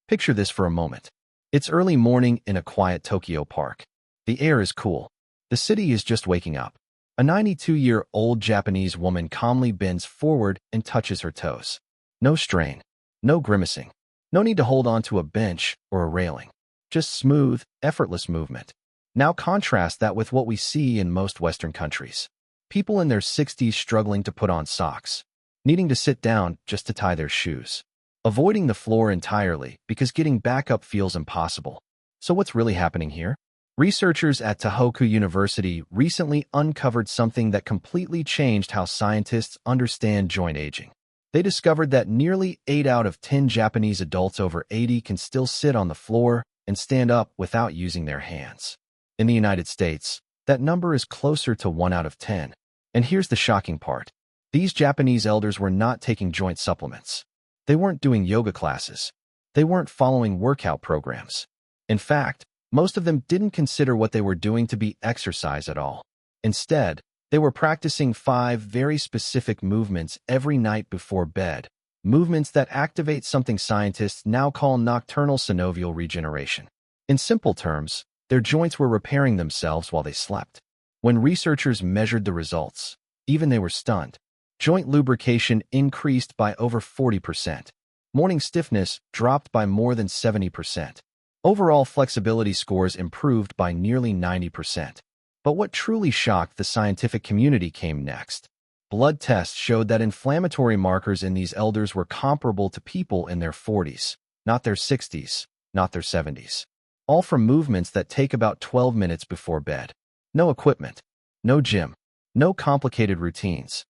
Picture this for a moment. It's early morning in a quiet Tokyo park. The air is cool. The city is just waking up. A 92-year-old Japanese woman calmly bends forward and touches her toes. No strain. No grimacing. No need to hold on to a bench or a railing. Just smooth, effortless movement. Now contrast that with what we see in most Western countries. People in their 60s struggling to put on socks. Needing to sit down just to tie their shoes. Avoiding the floor entirely because getting back up feels impossible. So what's really happening here? Researchers at Tohoku University recently uncovered something that completely changed how scientists understand joint aging. They discovered that nearly 8 out of 10 Japanese adults over 80 can still sit on the floor and stand up without using their hands. In the United States, that number is closer to 1 out of 10. And here's the shocking part. These Japanese elders were not taking joint supplements. They weren't doing yoga classes. They weren't following workout programs. In fact, most of them didn't consider what they were doing to be exercise at all. Instead, they were practicing 5 very specific movements every night before bed, movements that activate something scientists now call nocturnal synovial regeneration. In simple terms, their joints were repairing themselves while they slept. When researchers measured the results, even they were stunned. Joint lubrication increased by over 40%. Morning stiffness dropped by more than 70%. Overall flexibility scores improved by nearly 90%. But what truly shocked the scientific community came next. Blood tests showed that inflammatory markers in these elders were comparable to people in their 40s, not their 60s, not their 70s. All from movements that take about 12 minutes before bed. No equipment, no gym, no complicated routines.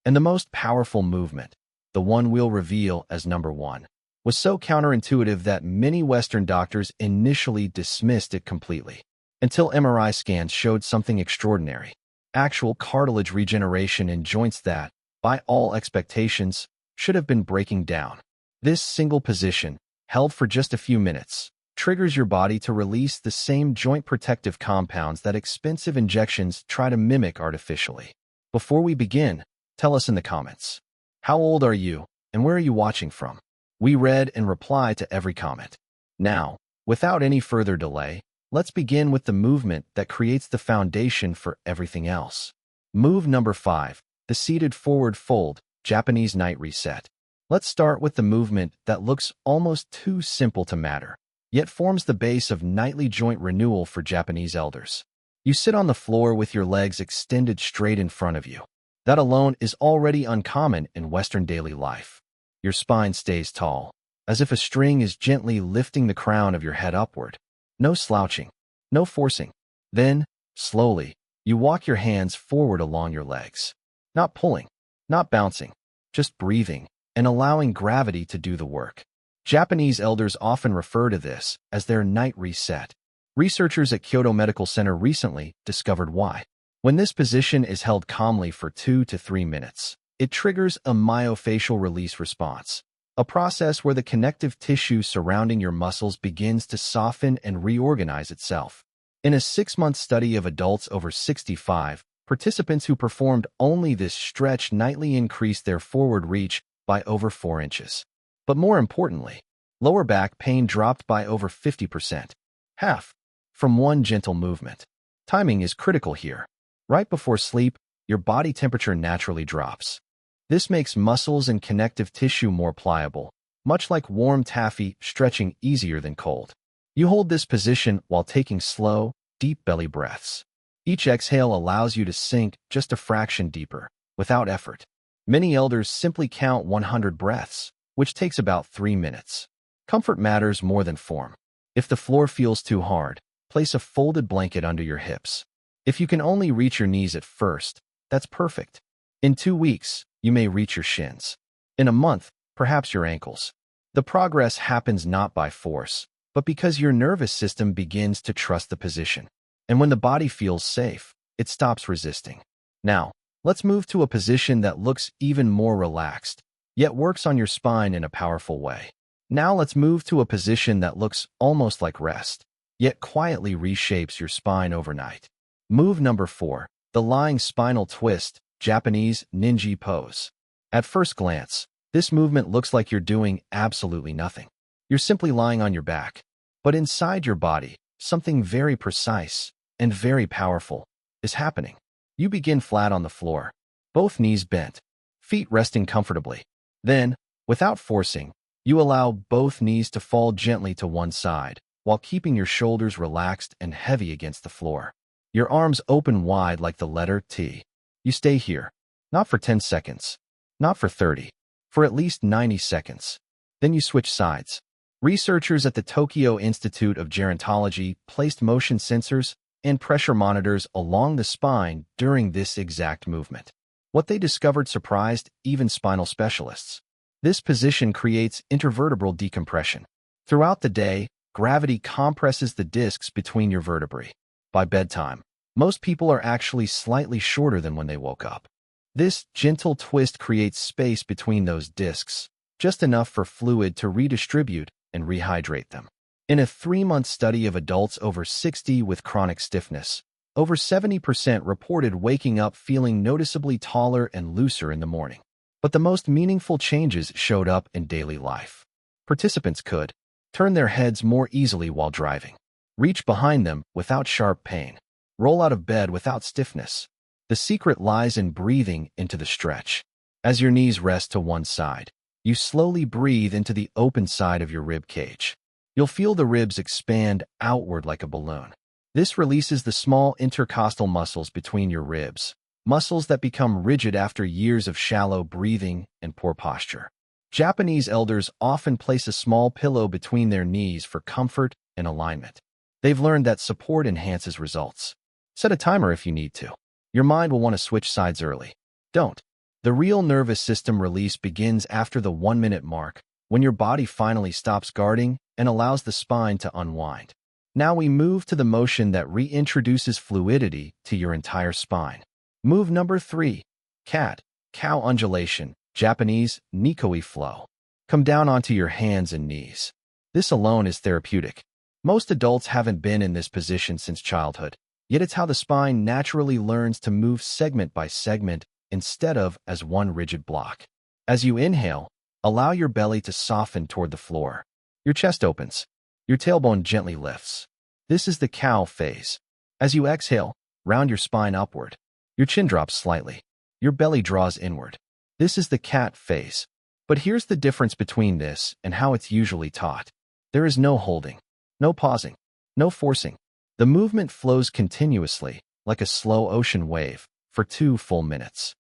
And the most powerful movement, the one we'll reveal as number 1, was so counterintuitive that many Western doctors initially dismissed it completely, until MRI scans showed something extraordinary. Actual cartilage regeneration in joints that, by all expectations, should have been breaking down. This single position, held for just a few minutes, triggers your body to release the same joint protective compounds that expensive injections try to mimic artificially. Before we begin, tell us in the comments. How old are you, and where are you watching from? We read and reply to every comment. Now, without any further delay, let's begin with the movement that creates the foundation for everything else. Move number 5, the seated forward fold, Japanese night reset. Let's start with the movement that looks almost too simple to matter, yet forms the base of nightly joint renewal for Japanese elders. You sit on the floor with your legs extended straight in front of you. That alone is already uncommon in Western daily life. Your spine stays tall, as if a string is gently lifting the crown of your head upward. No slouching, no forcing. Then, slowly, you walk your hands forward along your legs. Not pulling, not bouncing, just breathing and allowing gravity to do the work. Japanese elders often refer to this as their night reset. Researchers at Kyoto Medical Center recently discovered why. When this position is held calmly for 2 to 3 minutes, it triggers a myofascial release response, a process where the connective tissue surrounding your muscles begins to soften and reorganize itself. In a 6-month study of adults over 65, participants who performed only this stretch nightly increased their forward reach by over 4 inches. But more importantly, lower back pain dropped by over 50%, half, from one gentle movement. Timing is critical here. Right before sleep, your body temperature naturally drops. This makes muscles and connective tissue more pliable, much like warm taffy, stretching easier than cold. You hold this position while taking slow, deep belly breaths. Each exhale allows you to sink just a fraction deeper, without effort. Many elders simply count 100 breaths, which takes about 3 minutes. Comfort matters more than form. If the floor feels too hard, place a folded blanket under your hips. If you can only reach your knees at first, that's perfect. In 2 weeks, you may reach your shins. In a month, perhaps your ankles. The progress happens not by force, but because your nervous system begins to trust the position. And when the body feels safe, it stops resisting. Now, let's move to a position that looks even more relaxed, yet works on your spine in a powerful way. Now let's move to a position that looks almost like rest, yet quietly reshapes your spine overnight. Move number 4, the lying spinal twist, Japanese ninja pose. At first glance, this movement looks like you're doing absolutely nothing. You're simply lying on your back. But inside your body, something very precise and very powerful is happening. You begin flat on the floor, both knees bent, feet resting comfortably. Then, without forcing, you allow both knees to fall gently to one side, while keeping your shoulders relaxed and heavy against the floor. Your arms open wide like the letter T. You stay here, not for 10 seconds, not for 30, for at least 90 seconds. Then you switch sides. Researchers at the Tokyo Institute of Gerontology placed motion sensors and pressure monitors along the spine during this exact movement. What they discovered surprised even spinal specialists. This position creates intervertebral decompression. Throughout the day, gravity compresses the discs between your vertebrae. By bedtime, most people are actually slightly shorter than when they woke up. This gentle twist creates space between those discs, just enough for fluid to redistribute and rehydrate them. In a 3-month study of adults over 60 with chronic stiffness, over 70% reported waking up feeling noticeably taller and looser in the morning. But the most meaningful changes showed up in daily life. Participants could turn their heads more easily while driving, reach behind them without sharp pain, roll out of bed without stiffness. The secret lies in breathing into the stretch. As your knees rest to one side, you slowly breathe into the open side of your rib cage. You'll feel the ribs expand outward like a balloon. This releases the small intercostal muscles between your ribs, muscles that become rigid after years of shallow breathing and poor posture. Japanese elders often place a small pillow between their knees for comfort and alignment. They've learned that support enhances results. Set a timer if you need to. Your mind will want to switch sides early. Don't. The real nervous system release begins after the 1-minute mark, when your body finally stops guarding and allows the spine to unwind. Now we move to the motion that reintroduces fluidity to your entire spine. Move number 3, cat, cow undulation, Japanese, nikoi flow. Come down onto your hands and knees. This alone is therapeutic. Most adults haven't been in this position since childhood, yet it's how the spine naturally learns to move segment by segment instead of as one rigid block. As you inhale, allow your belly to soften toward the floor. Your chest opens. Your tailbone gently lifts. This is the cow phase. As you exhale, round your spine upward. Your chin drops slightly. Your belly draws inward. This is the cat phase. But here's the difference between this and how it's usually taught. There is no holding, no pausing, no forcing. The movement flows continuously, like a slow ocean wave, for 2 full minutes.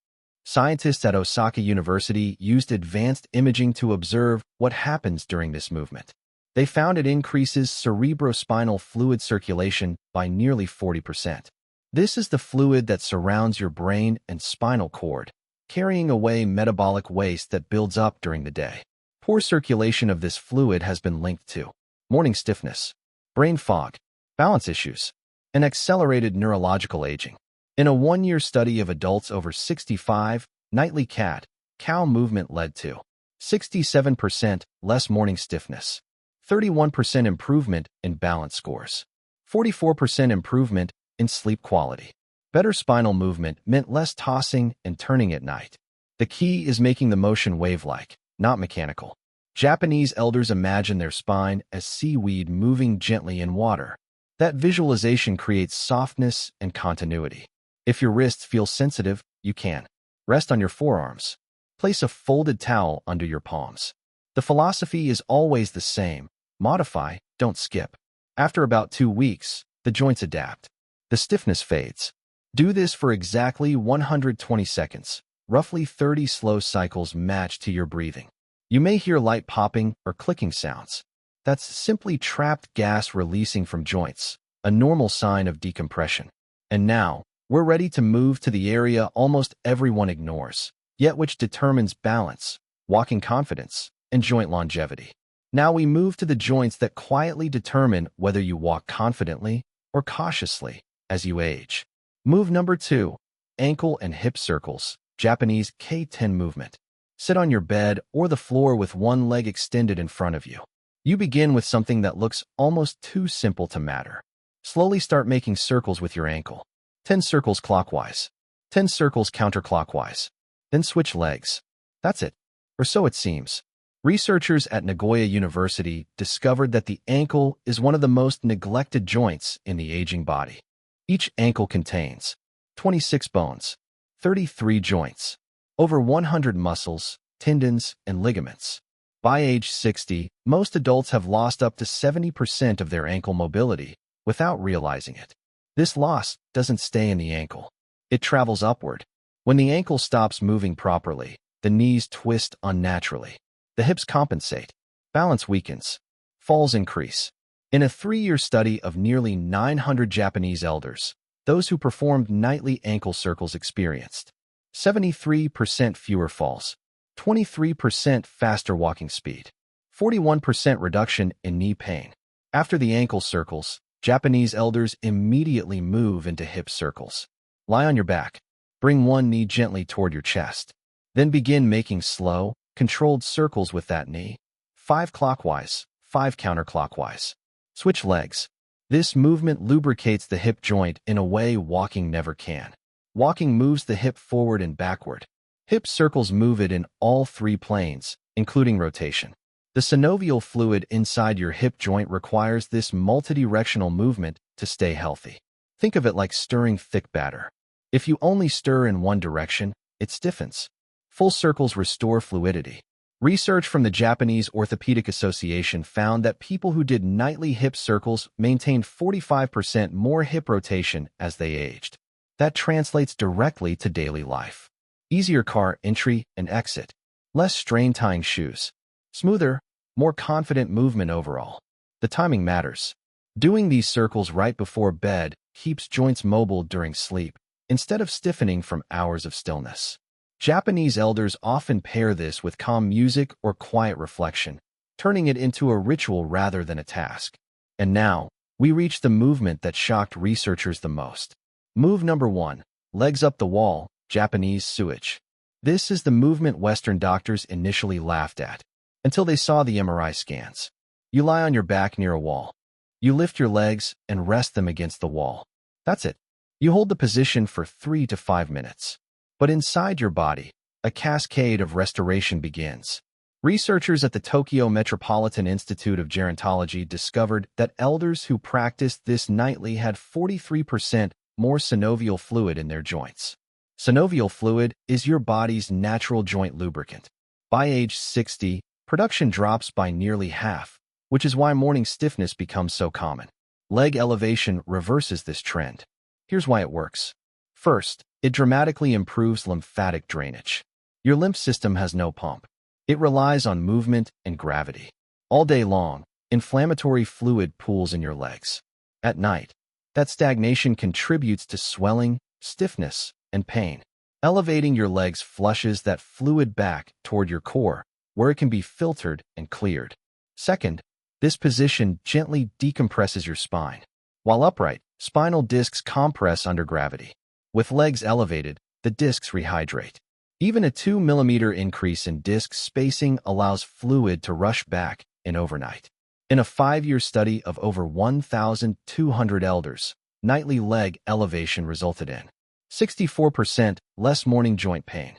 Scientists at Osaka University used advanced imaging to observe what happens during this movement. They found it increases cerebrospinal fluid circulation by nearly 40%. This is the fluid that surrounds your brain and spinal cord, carrying away metabolic waste that builds up during the day. Poor circulation of this fluid has been linked to morning stiffness, brain fog, balance issues, and accelerated neurological aging. In a 1-year study of adults over 65, nightly cat-cow movement led to 67% less morning stiffness, 31% improvement in balance scores, 44% improvement in sleep quality. Better spinal movement meant less tossing and turning at night. The key is making the motion wave-like, not mechanical. Japanese elders imagine their spine as seaweed moving gently in water. That visualization creates softness and continuity. If your wrists feel sensitive, you can rest on your forearms. Place a folded towel under your palms. The philosophy is always the same. Modify, don't skip. After about 2 weeks, the joints adapt. The stiffness fades. Do this for exactly 120 seconds. Roughly 30 slow cycles matched to your breathing. You may hear light popping or clicking sounds. That's simply trapped gas releasing from joints, a normal sign of decompression. And now, we're ready to move to the area almost everyone ignores, yet which determines balance, walking confidence, and joint longevity. Now we move to the joints that quietly determine whether you walk confidently or cautiously as you age. Move number 2, ankle and hip circles, Japanese K10 movement. Sit on your bed or the floor with one leg extended in front of you. You begin with something that looks almost too simple to matter. Slowly start making circles with your ankle. 10 circles clockwise, 10 circles counterclockwise. Then switch legs. That's it. Or so it seems. Researchers at Nagoya University discovered that the ankle is one of the most neglected joints in the aging body. Each ankle contains 26 bones, 33 joints, over 100 muscles, tendons, and ligaments. By age 60, most adults have lost up to 70% of their ankle mobility without realizing it. This loss doesn't stay in the ankle. It travels upward. When the ankle stops moving properly, the knees twist unnaturally. The hips compensate. Balance weakens. Falls increase. In a 3-year study of nearly 900 Japanese elders, those who performed nightly ankle circles experienced 73% fewer falls, 23% faster walking speed, 41% reduction in knee pain. After the ankle circles, Japanese elders immediately move into hip circles. Lie on your back. Bring one knee gently toward your chest. Then begin making slow, controlled circles with that knee. 5 clockwise, 5 counterclockwise. Switch legs. This movement lubricates the hip joint in a way walking never can. Walking moves the hip forward and backward. Hip circles move it in all 3 planes, including rotation. The synovial fluid inside your hip joint requires this multidirectional movement to stay healthy. Think of it like stirring thick batter. If you only stir in one direction, it stiffens. Full circles restore fluidity. Research from the Japanese Orthopedic Association found that people who did nightly hip circles maintained 45% more hip rotation as they aged. That translates directly to daily life. Easier car entry and exit. Less strain tying shoes. Smoother, more confident movement overall. The timing matters. Doing these circles right before bed keeps joints mobile during sleep, instead of stiffening from hours of stillness. Japanese elders often pair this with calm music or quiet reflection, turning it into a ritual rather than a task. And now, we reach the movement that shocked researchers the most. Move number 1, legs up the wall, Japanese sewage. This is the movement Western doctors initially laughed at, until they saw the MRI scans. You lie on your back near a wall. You lift your legs and rest them against the wall. That's it. You hold the position for 3 to 5 minutes. But inside your body, a cascade of restoration begins. Researchers at the Tokyo Metropolitan Institute of Gerontology discovered that elders who practiced this nightly had 43% more synovial fluid in their joints. Synovial fluid is your body's natural joint lubricant. By age 60, production drops by nearly half, which is why morning stiffness becomes so common. Leg elevation reverses this trend. Here's why it works. First, it dramatically improves lymphatic drainage. Your lymph system has no pump. It relies on movement and gravity. All day long, inflammatory fluid pools in your legs. At night, that stagnation contributes to swelling, stiffness, and pain. Elevating your legs flushes that fluid back toward your core, where it can be filtered and cleared. Second, this position gently decompresses your spine. While upright, spinal discs compress under gravity. With legs elevated, the discs rehydrate. Even a 2 mm increase in disc spacing allows fluid to rush back in overnight. In a 5-year study of over 1,200 elders, nightly leg elevation resulted in 64% less morning joint pain,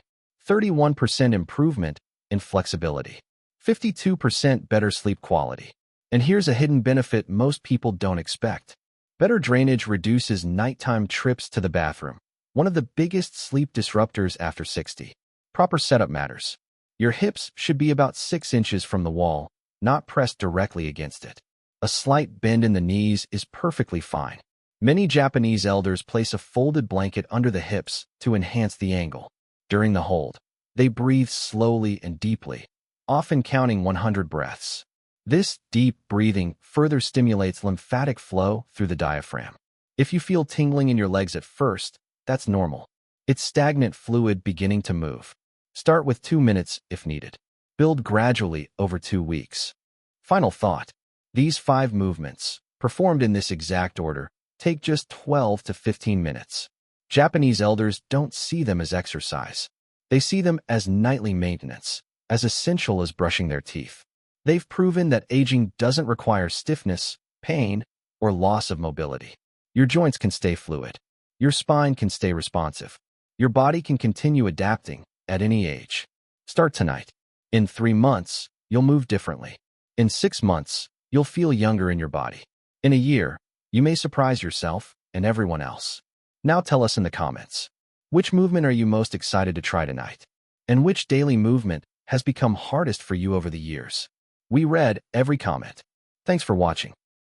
31% improvement in flexibility, 52% better sleep quality. And here's a hidden benefit most people don't expect. Better drainage reduces nighttime trips to the bathroom, one of the biggest sleep disruptors after 60. Proper setup matters. Your hips should be about 6 inches from the wall, not pressed directly against it. A slight bend in the knees is perfectly fine. Many Japanese elders place a folded blanket under the hips to enhance the angle. During the hold, they breathe slowly and deeply, often counting 100 breaths. This deep breathing further stimulates lymphatic flow through the diaphragm. If you feel tingling in your legs at first, that's normal. It's stagnant fluid beginning to move. Start with 2 minutes if needed. Build gradually over 2 weeks. Final thought. These 5 movements, performed in this exact order, take just 12 to 15 minutes. Japanese elders don't see them as exercise. They see them as nightly maintenance, as essential as brushing their teeth. They've proven that aging doesn't require stiffness, pain, or loss of mobility. Your joints can stay fluid. Your spine can stay responsive. Your body can continue adapting at any age. Start tonight. In 3 months, you'll move differently. In 6 months, you'll feel younger in your body. In a year, you may surprise yourself and everyone else. Now tell us in the comments, which movement are you most excited to try tonight? And which daily movement has become hardest for you over the years? We read every comment. Thanks for watching.